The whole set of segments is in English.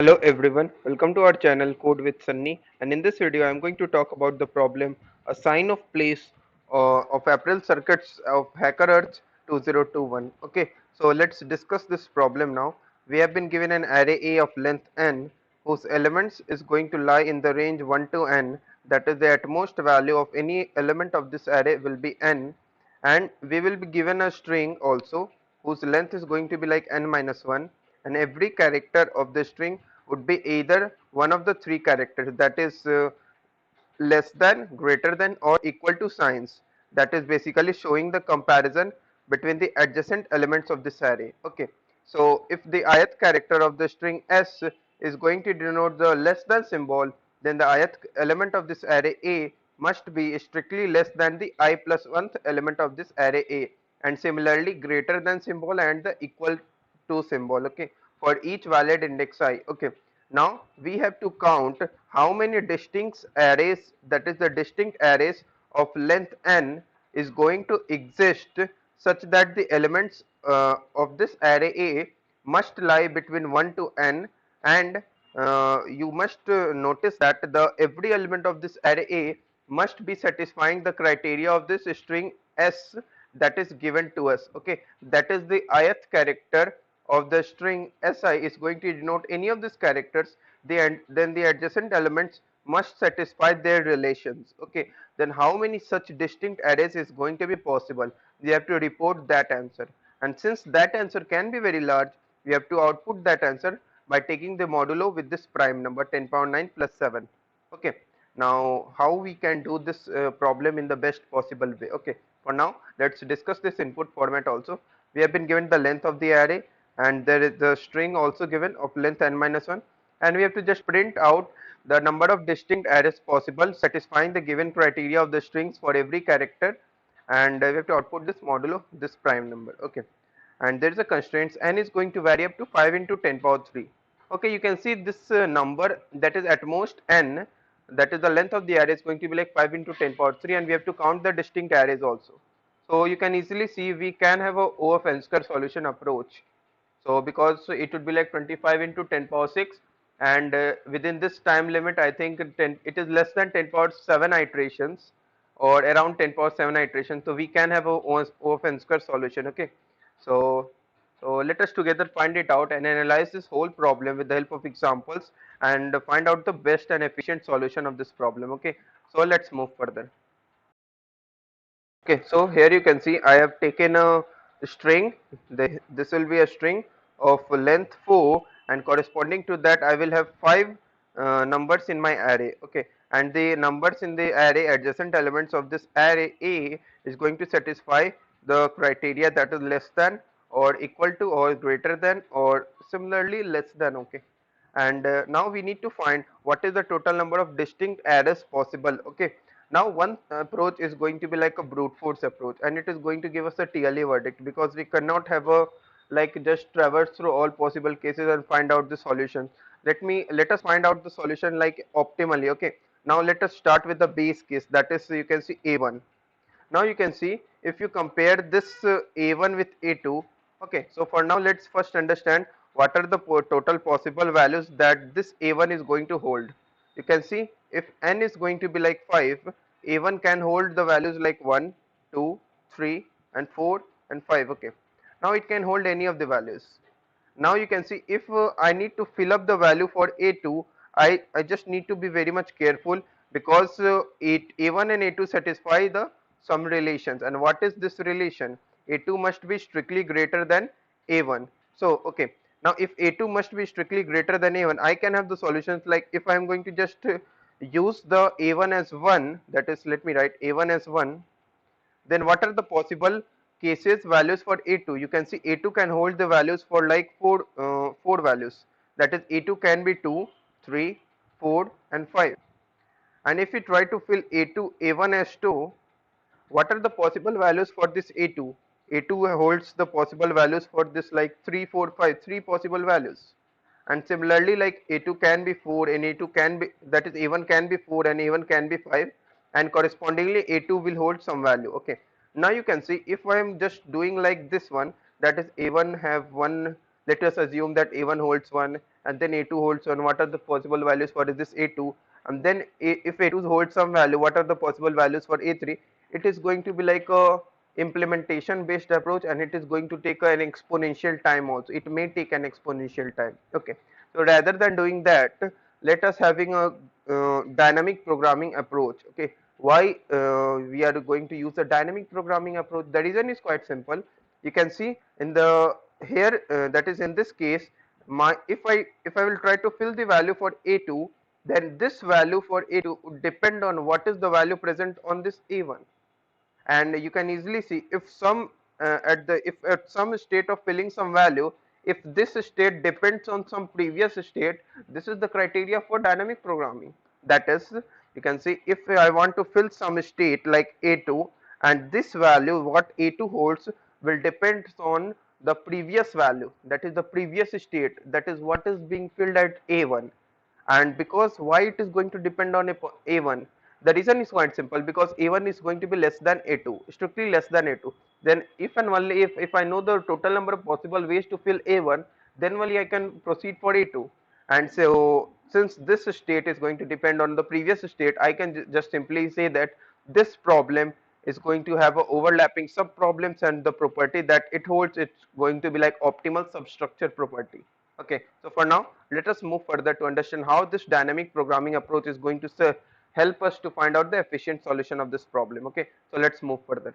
Hello everyone, welcome to our channel Code with Sunny, and in this video I am going to talk about the problem a sign of place of April circuits of HackerEarth 2021. Okay, so let's discuss this problem now. We have been given an array A of length n whose elements is going to lie in the range 1 to n, that is the utmost value of any element of this array will be n, and we will be given a string also whose length is going to be like n minus 1, and every character of the string would be either one of the three characters, that is less than, greater than, or equal to signs, that is basically showing the comparison between the adjacent elements of this array. Okay, so if the ith character of the string s is going to denote the less than symbol, then the ith element of this array a must be strictly less than the I plus 1th element of this array a, and similarly greater than symbol and the equal to symbol, okay, for each valid index I. Okay, now we have to count how many distinct arrays, that is the distinct arrays of length n is going to exist such that the elements of this array A must lie between 1 to n, and you must notice that the every element of this array A must be satisfying the criteria of this string s that is given to us. Okay, that is the ith character of the string si is going to denote any of these characters, then the adjacent elements must satisfy their relations. Okay, then how many such distinct arrays is going to be possible? We have to report that answer, and since that answer can be very large, we have to output that answer by taking the modulo with this prime number 10 power 9 plus 7. Okay, now how we can do this problem in the best possible way? Okay, for now let's discuss this input format also. We have been given the length of the array, and there is the string also given of length n minus 1, and we have to just print out the number of distinct arrays possible satisfying the given criteria of the strings for every character, and we have to output this modulo this prime number. Okay, and there is a constraints n is going to vary up to 5 into 10 power 3. Okay, you can see this number, that is at most n, that is the length of the array is going to be like 5 into 10 power 3, and we have to count the distinct arrays also. So you can easily see we can have a O of n square solution approach. So because it would be like 25 into 10 power 6, and within this time limit I think it is less than 10 power 7 iterations, or around 10 power 7 iterations, so we can have a O of n square solution. Okay, so let us together find it out and analyze this whole problem with the help of examples, and find out the best and efficient solution of this problem. Okay, so let's move further. Okay, so here you can see I have taken a string. This will be a string of length 4, and corresponding to that I will have 5 numbers in my array. Okay, and the numbers in the array, adjacent elements of this array A, is going to satisfy the criteria, that is less than or equal to or greater than or similarly less than. Okay, and now we need to find what is the total number of distinct arrays possible. Okay, now one approach is going to be like a brute force approach, and it is going to give us a TLA verdict, because we cannot have a like just traverse through all possible cases and find out the solution. Let us find out the solution like optimally. Okay, now let us start with the base case, that is you can see A1. Now you can see if you compare this A1 with A2. Okay, so for now let's first understand what are the total possible values that this A1 is going to hold. You can see if n is going to be like 5, A1 can hold the values like 1, 2, 3 and 4 and 5. Okay, now it can hold any of the values. Now you can see if I need to fill up the value for A2, I just need to be very much careful, because A1 and A2 satisfy the some relations, and what is this relation? A2 must be strictly greater than A1. So okay, now if A2 must be strictly greater than A1, I can have the solutions like if I am going to just use the A1 as 1, that is let me write A1 as 1, then what are the possible cases values for A2? You can see A2 can hold the values for like four values, that is A2 can be 2, 3, 4 and 5. And if we try to fill A2 A1 as 2, what are the possible values for this A2? A2 holds the possible values for this like 3, 4, 5, three possible values. And similarly like A2 can be 4 and A2 can be, that is A1 can be 4 and A1 can be 5, and correspondingly A2 will hold some value. Okay, now you can see if I am just doing like this one, that is A1 have 1, let us assume that A1 holds 1 and then A2 holds 1. What are the possible values for this A2? And then if A2 holds some value, what are the possible values for A3? It is going to be like a implementation based approach, and it is going to take an exponential time also. It may take an exponential time. Okay, so rather than doing that, let us having a dynamic programming approach. Okay, why we are going to use a dynamic programming approach? The reason is quite simple. You can see in the here, that is in this case, my if I will try to fill the value for A2, then this value for A2 would depend on what is the value present on this A1. And you can easily see if some if at some state of filling some value, if this state depends on some previous state, this is the criteria for dynamic programming. That is, you can see if I want to fill some state like A2, and this value what A2 holds will depend on the previous value, that is the previous state, that is what is being filled at A1. And because why it is going to depend on A1, the reason is quite simple, because A1 is going to be less than A2, strictly less than A2. Then if and only if I know the total number of possible ways to fill A1, then only I can proceed for A2. And so since this state is going to depend on the previous state, I can just simply say that this problem is going to have a overlapping sub problems, and the property that it holds, it's going to be like optimal substructure property. Okay, so for now, let us move further to understand how this dynamic programming approach is going to help us to find out the efficient solution of this problem. Okay, so let's move further.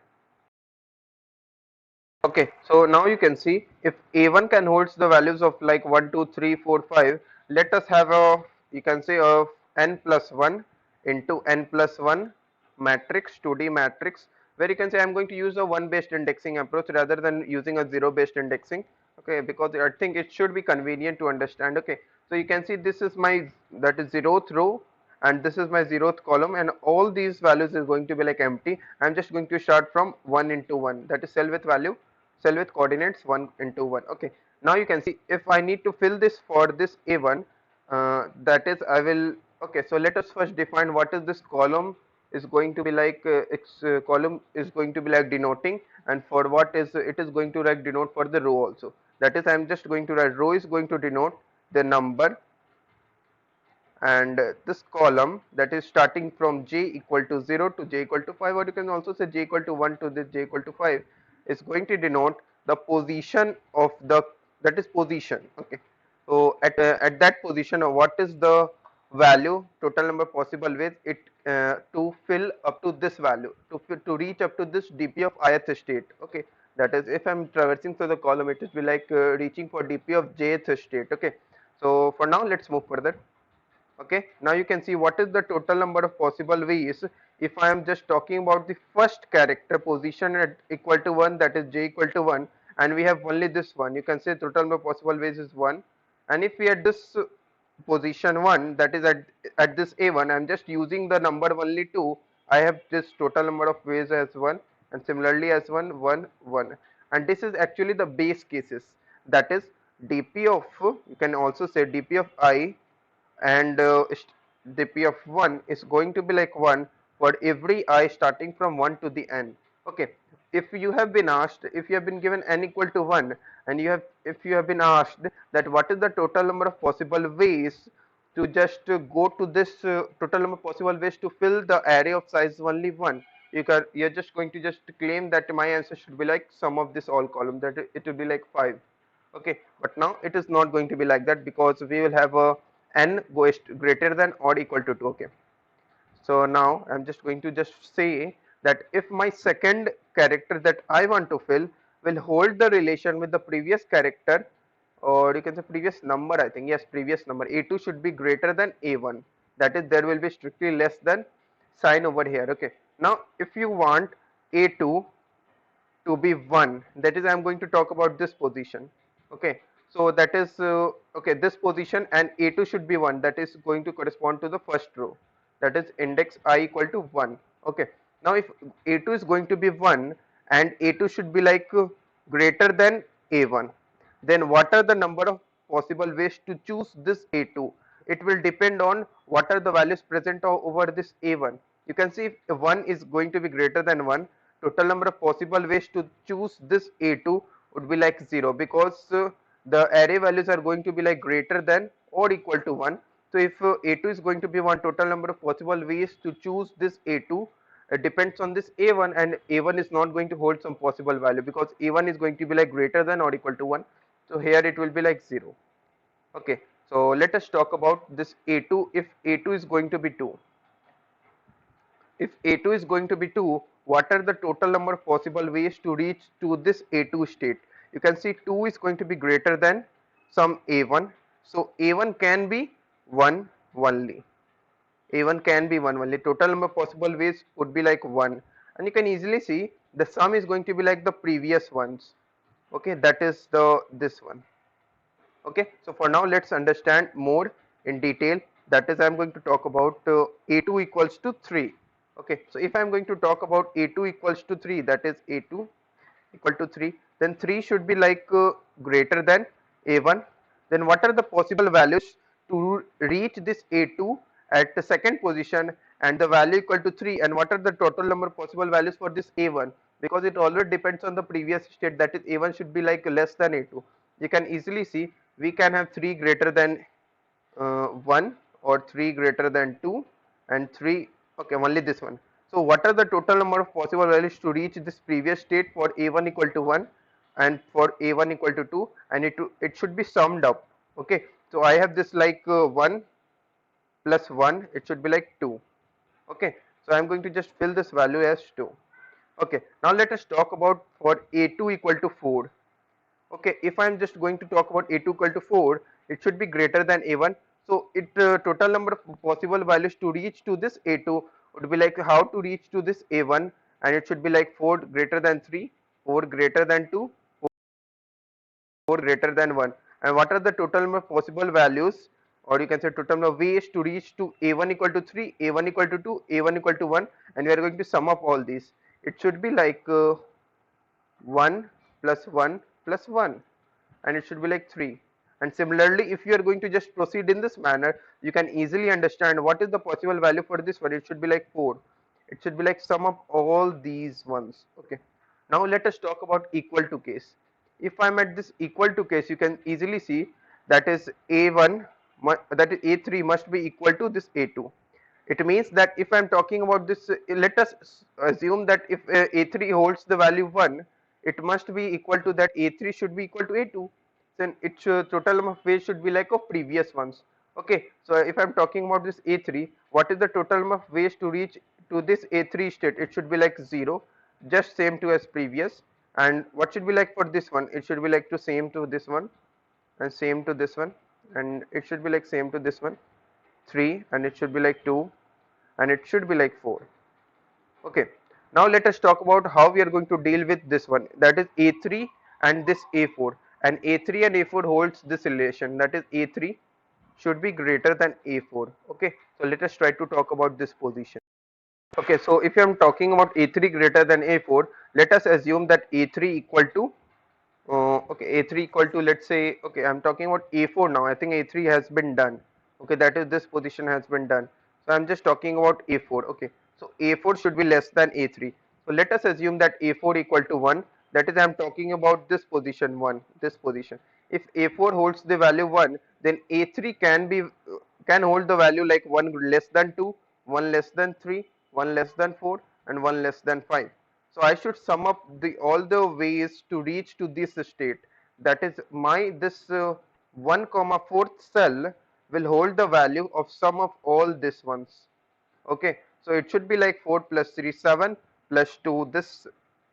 Okay, so now you can see if A1 can holds the values of like 1, 2, 3, 4, 5, let us have a, you can say a n plus 1 into n plus 1 matrix, 2D matrix, where you can say I'm going to use a 1 based indexing approach rather than using a 0 based indexing. Okay, because I think it should be convenient to understand. Okay, so you can see this is my, that is 0th row, and this is my 0th column, and all these values is going to be like empty. I'm just going to start from 1 into 1, that is cell with value, cell with coordinates 1 into 1. Okay, now you can see if I need to fill this for this A1, that is I will, okay, so let us first define what is this column is going to be like, its column is going to be like denoting, and for what is it is going to like denote for the row also. That is, I'm just going to write row is going to denote the number, and this column that is starting from j equal to 0 to j equal to 5, or you can also say j equal to 1 to this j equal to 5, is going to denote the position of the, that is position. Okay, so at that position, what is the value, total number possible ways it to fill up to this value, to reach up to this dp of ith state. Okay, that is if I'm traversing through the column, it is be like reaching for dp of jth state. Okay, so for now let's move further. Okay, now you can see what is the total number of possible ways. If I am just talking about the first character position at equal to 1, that is j equal to 1, and we have only this one, you can say total number of possible ways is 1. And if we at this position 1, that is at this a1, I'm just using the number only 2, I have this total number of ways as 1, and similarly as 1 1 1. And this is actually the base cases, that is dp of, you can also say dp of I, and the p of 1 is going to be like 1 for every I starting from 1 to the n. Okay, if you have been asked, if you have been given n equal to 1, and you have, if you have been asked that what is the total number of possible ways to just go to this total number of possible ways to fill the array of size only 1, you're just going to just claim that my answer should be like sum of this all column, that it will be like 5. Okay, but now it is not going to be like that, because we will have a n goes greater than or equal to 2. Okay, so now I'm just going to just say that if my second character that I want to fill will hold the relation with the previous character, or you can say previous number, I think, yes, previous number, a2 should be greater than a1, that is there will be strictly less than sign over here. Okay, now if you want a2 to be 1, that is I'm going to talk about this position. Okay, so that is okay, this position, and a2 should be 1, that is going to correspond to the first row, that is index I equal to 1. Okay, now if a2 is going to be 1 and a2 should be like greater than a1, then what are the number of possible ways to choose this a2? It will depend on what are the values present over this a1. You can see if 1 is going to be greater than 1, total number of possible ways to choose this a2 would be like 0, because the array values are going to be like greater than or equal to 1. So if a2 is going to be one, total number of possible ways to choose this a2 depends on this a1, and a1 is not going to hold some possible value because a1 is going to be like greater than or equal to 1. So here it will be like 0. Okay, so let us talk about this a2. If a2 is going to be 2, if a2 is going to be 2, what are the total number of possible ways to reach to this a2 state? You can see 2 is going to be greater than some a1. So a1 can be 1 only. A1 can be 1 only. Total number of possible ways would be like 1. And you can easily see the sum is going to be like the previous ones. Okay, that is the this one. Okay, so for now let's understand more in detail. That is, I'm going to talk about a2 equals to 3. Okay, so if I'm going to talk about a2 equals to 3, that is a2 equal to 3, then 3 should be like greater than a1. Then what are the possible values to reach this a2 at the second position and the value equal to 3, and what are the total number of possible values for this a1, because it already depends on the previous state, that is a1 should be like less than a2. You can easily see we can have 3 greater than 1 or 3 greater than 2 and 3, okay, only this one. So what are the total number of possible values to reach this previous state for a1 equal to 1 and for a1 equal to 2, and it should be summed up. Okay, so I have this like 1 plus 1, it should be like 2. Okay, so I'm going to just fill this value as 2. Okay, now let us talk about for a2 equal to 4. Okay, if I'm just going to talk about a2 equal to 4, it should be greater than a1. So it total number of possible values to reach to this a2 would be like how to reach to this a1, and it should be like 4 greater than 3, 4 greater than 2, 4 greater than 1. And what are the total number of possible values, or you can say total number of ways to reach to a1 equal to 3, a1 equal to 2, a1 equal to 1, and we are going to sum up all these. It should be like 1 plus 1 plus 1, and it should be like 3. And similarly, if you are going to just proceed in this manner, you can easily understand what is the possible value for this one. It should be like 4. It should be like sum of all these ones. Okay, now let us talk about equal to case. If I'm at this equal to case, you can easily see that is a1, that is a3 must be equal to this a2. It means that if I'm talking about this, let us assume that if a3 holds the value 1, it must be equal to that a3 should be equal to a2. Then its total number of ways should be like of previous ones. Okay, so if I'm talking about this a3, what is the total number of ways to reach to this a3 state? It should be like 0, just same to as previous. And what should be like for this one? It should be like to same to this one, and same to this one, and it should be like same to this one, 3, and it should be like 2, and it should be like 4. Okay, now let us talk about how we are going to deal with this one, that is a3 and this a4. And a3 and a4 holds this relation, that is a3 should be greater than a4. Okay, so let us try to talk about this position. Okay, so if I am talking about a3 greater than a4, let us assume that a3 equal to okay, a3 equal to, let's say, okay, I'm talking about a4 now. I think a3 has been done. Okay, that is this position has been done. So I'm just talking about a4. Okay, so a4 should be less than a3. So let us assume that a4 equal to 1. That is, I'm talking about this position 1, this position. If a4 holds the value 1, then a3 can hold the value like 1 less than 2, 1 less than 3, 1 less than 4, and 1 less than 5. So I should sum up the all the ways to reach to this state. That is, my this 1 comma 4th cell will hold the value of sum of all these ones. Okay, so it should be like 4 plus 3 7 plus 2 this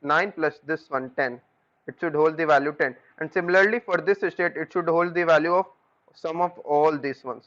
9 plus this one 10. It should hold the value 10. And similarly for this state, it should hold the value of sum of all these ones.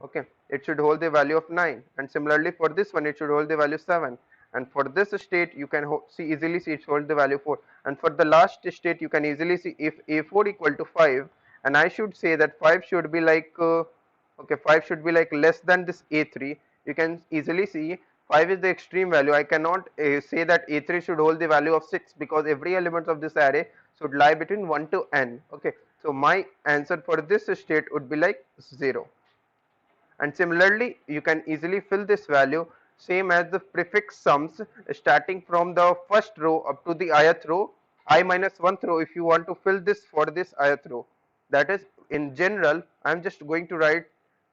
Okay, it should hold the value of 9, and similarly for this one it should hold the value 7, and for this state you can easily see it holds the value 4, and for the last state you can easily see if a4 equal to 5, and I should say that 5 should be like okay, 5 should be like less than this a3. You can easily see 5 is the extreme value. I cannot say that a3 should hold the value of 6, because every element of this array should lie between 1 to n. Okay, so my answer for this state would be like 0. And similarly you can easily fill this value same as the prefix sums starting from the first row up to the ith row, I minus 1th row. If you want to fill this for this ith row, That is, in general, I'm just going to write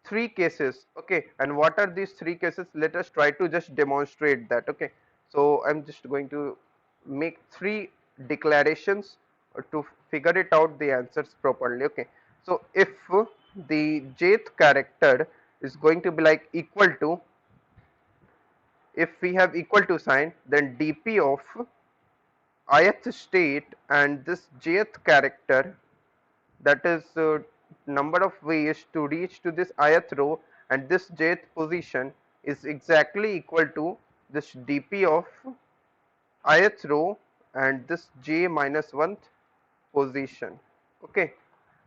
three cases. Okay, and what are these three cases? Let us try to just demonstrate that. Okay, so I'm just going to make three declarations to figure it out the answers properly. Okay, so if the jth character is going to be like equal to, if we have equal to sign, then dp of ith state and this jth character, that is number of ways to reach to this ith row and this jth position, is exactly equal to this dp of ith row and this j minus 1th position. Okay,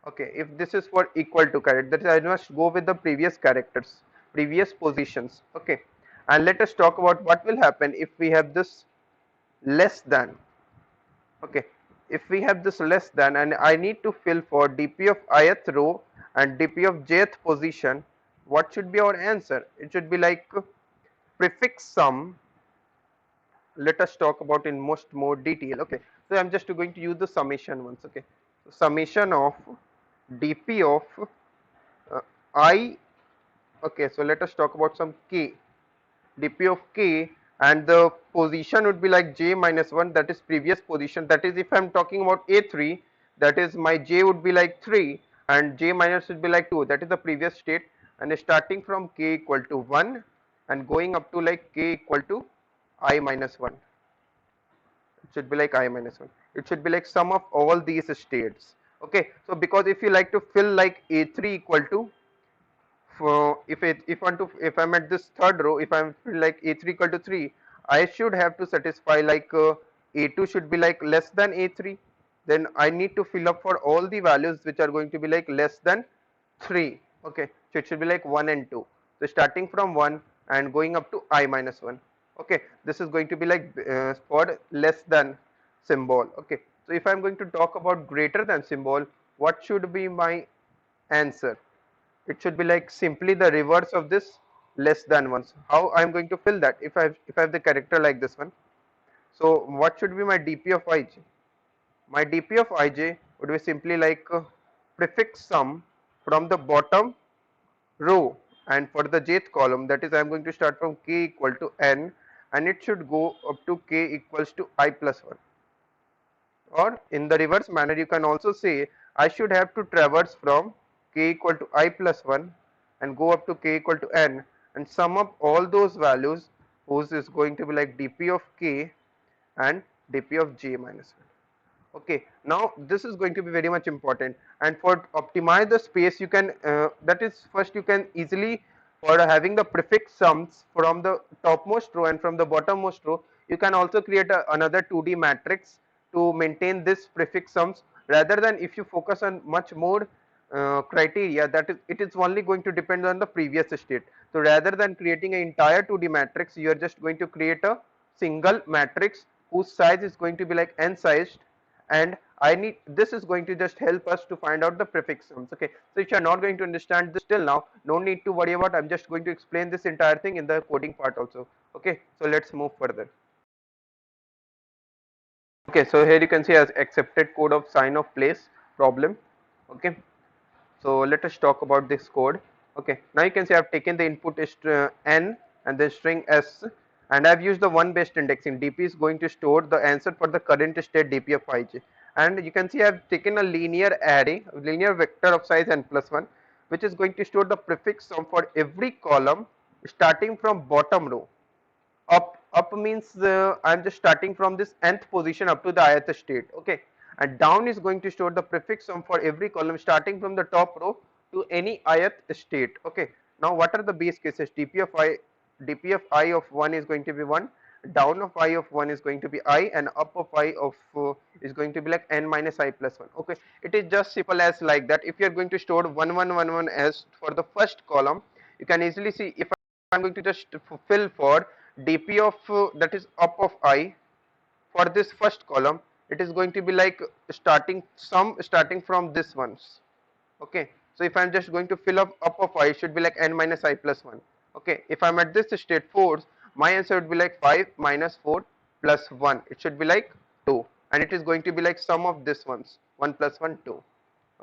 okay, if this is for equal to character, that is, I must go with the previous characters, previous positions. Okay, and let us talk about what will happen if we have this less than. Okay, if we have this less than and I need to fill for dp of ith row and dp of jth position, what should be our answer? It should be like prefix sum. Let us talk about in most more detail. Okay, so I'm just going to use the summation once. Okay, so summation of dp of I. Okay, so let us talk about some k, dp of k, and the position would be like j minus 1, that is previous position. That is, if I'm talking about a3, that is my j would be like 3 and j minus would be like 2, that is the previous state, and starting from k equal to 1 and going up to like k equal to I minus 1. It should be like I minus 1. It should be like sum of all these states. Okay, so because if you like to fill like a3 equal to, for if I'm at this third row, if I'm like a3 equal to 3, I should have to satisfy like a2 should be like less than a3. Then I need to fill up for all the values which are going to be like less than 3. Okay, so it should be like 1 and 2. So starting from 1 and going up to I minus 1. Okay, this is going to be like for less than symbol. Okay, so if I'm going to talk about greater than symbol, what should be my answer? It should be like simply the reverse of this less than ones. How I'm going to fill that if I have the character like this one? So what should be my dp of ij? My dp of ij would be simply like prefix sum from the bottom row and for the jth column, that is I'm going to start from k equal to n and it should go up to k equals to I plus 1. Or in the reverse manner, you can also say I should have to traverse from k equal to I plus 1 and go up to k equal to n and sum up all those values whose is going to be like dp of k and dp of j minus 1. Okay, now this is going to be very much important, and for optimize the space you can that is, first you can easily, for having the prefix sums from the topmost row and from the bottommost row, you can also create another 2D matrix to maintain this prefix sums, rather than if you focus on much more criteria, that is, it is only going to depend on the previous state. So rather than creating an entire 2D matrix, you are just going to create a single matrix whose size is going to be like n sized, and I need, this is going to just help us to find out the prefix sums. Okay, so if you are not going to understand this till now, no need to worry about, I'm just going to explain this entire thing in the coding part also. Okay, so let's move further. Okay, so here you can see as accepted code of sign of place problem. Okay, so let us talk about this code. Okay, now you can see I've taken the input is n and the string s, and I've used the one based indexing. dp is going to store the answer for the current state dp of ij, and you can see I've taken a linear array, linear vector of size n plus 1, which is going to store the prefix sum for every column starting from bottom row. Up means I'm just starting from this nth position up to the ith state. Okay, and down is going to store the prefix sum for every column starting from the top row to any ith state. Okay, now what are the base cases? dp of I of 1 is going to be 1, down of I of 1 is going to be I, and up of I of is going to be like n minus I plus 1. Okay, it is just simple as like that. If you are going to store 1 1 1 1 as for the first column, you can easily see, if I'm going to just fill for dp of that is up of I for this first column, it is going to be like starting from this ones. Okay, so if I'm just going to fill up of I, should be like n minus I plus 1. Okay, if I'm at this state 4, my answer would be like 5 minus 4 plus 1, it should be like 2, and it is going to be like sum of this ones, 1 plus 1 2.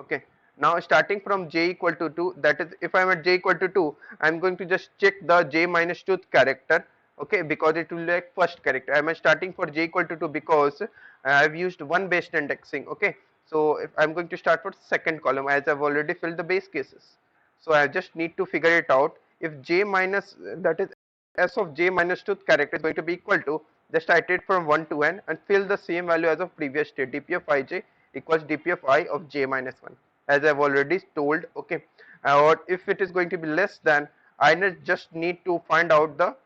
Okay, Now starting from j equal to 2, that is if I am at j equal to 2, I am going to just check the j minus 2th character, okay, because it will be like first character. I am starting for j equal to 2 because I have used one based indexing, okay. So if I am going to start for second column, as I have already filled the base cases. So I just need to figure it out. If j minus, that is s of j minus 2th character is going to be equal to, just iterate from 1 to n and fill the same value as of previous state. dp of ij equals dp of I of j minus 1, as I've already told, okay. Or if it is going to be less than, I just need to find out the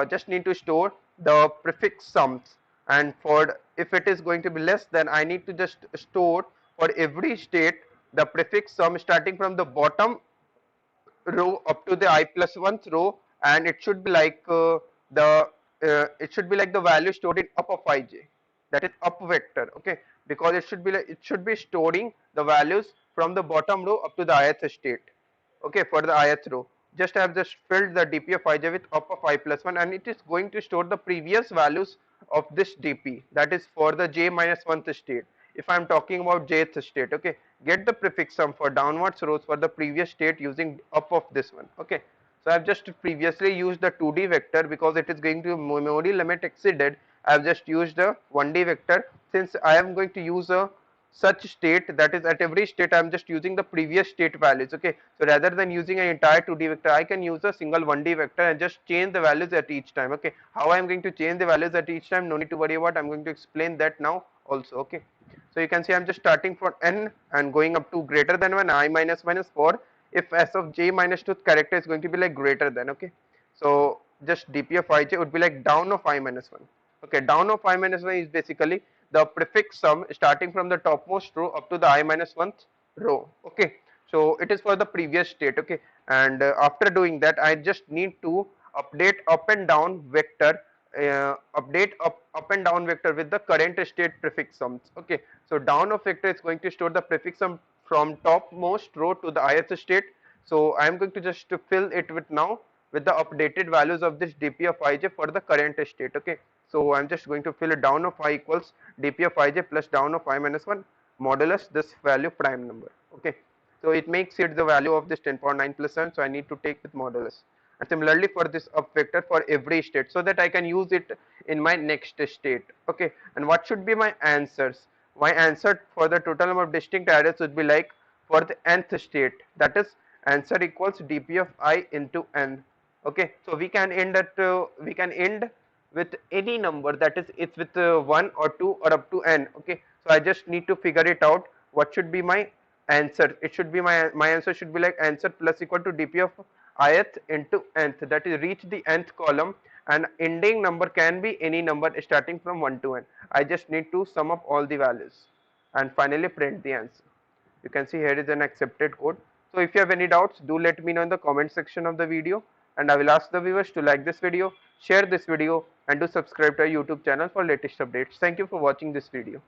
just need to store the prefix sums, and for if it is going to be less than, I need to just store for every state the prefix sum starting from the bottom row up to the I plus 1th row, and it should be like the it should be like the value stored in up of ij, that is up vector, okay, because it should be like, it should be storing the values from the bottom row up to the ith state, okay, for the ith row. Just I have just filled the dp of ij with up of I plus 1, and it is going to store the previous values of this dp, that is for the j minus 1th state. If I am talking about jth state, okay, get the prefix sum for downwards rows for the previous state using up of this one, okay. So I have just previously used the 2D vector because it is going to memory limit exceeded. I have just used a 1D vector since I am going to use a such state, that is at every state I am just using the previous state values, okay. So rather than using an entire 2D vector, I can use a single 1D vector and just change the values at each time, okay. How I am going to change the values at each time, no need to worry about, I am going to explain that now also, okay. So you can see I am just starting for n and going up to greater than 1, I minus minus 4, if s of j minus 2th character is going to be like greater than, okay. So just dp of ij would be like down of I minus 1, okay. Down of I minus 1 is basically the prefix sum starting from the topmost row up to the I minus 1th row, okay. So it is for the previous state, okay. And after doing that, I just need to update up and down vector, update up and down vector with the current state prefix sums, okay. So down of vector is going to store the prefix sum from topmost row to the ith state. So I am going to just fill it with now with the updated values of this dp of ij for the current state, okay. So I'm just going to fill it down of I equals dp of ij plus down of I minus 1 modulus this value prime number, okay. So it makes it the value of this 10 power 9 plus 7, so I need to take with modulus. And similarly for this up vector for every state, so that I can use it in my next state, okay. And what should be my answers? My answer for the total number of distinct arrays would be like, for the nth state, that is answer equals dp of I into n, okay. So we can end at we can end with any number, that is it's with 1 or 2 or up to n, okay. So I just need to figure it out, what should be my answer. It should be my answer should be like answer plus equal to dp of ith into nth, that is reach the nth column, and ending number can be any number starting from 1 to n. I just need to sum up all the values and finally print the answer. You can see here is an accepted code. So if you have any doubts, do let me know in the comment section of the video, and I will ask the viewers to like this video, share this video, and to subscribe to our YouTube channel for latest updates. Thank you for watching this video.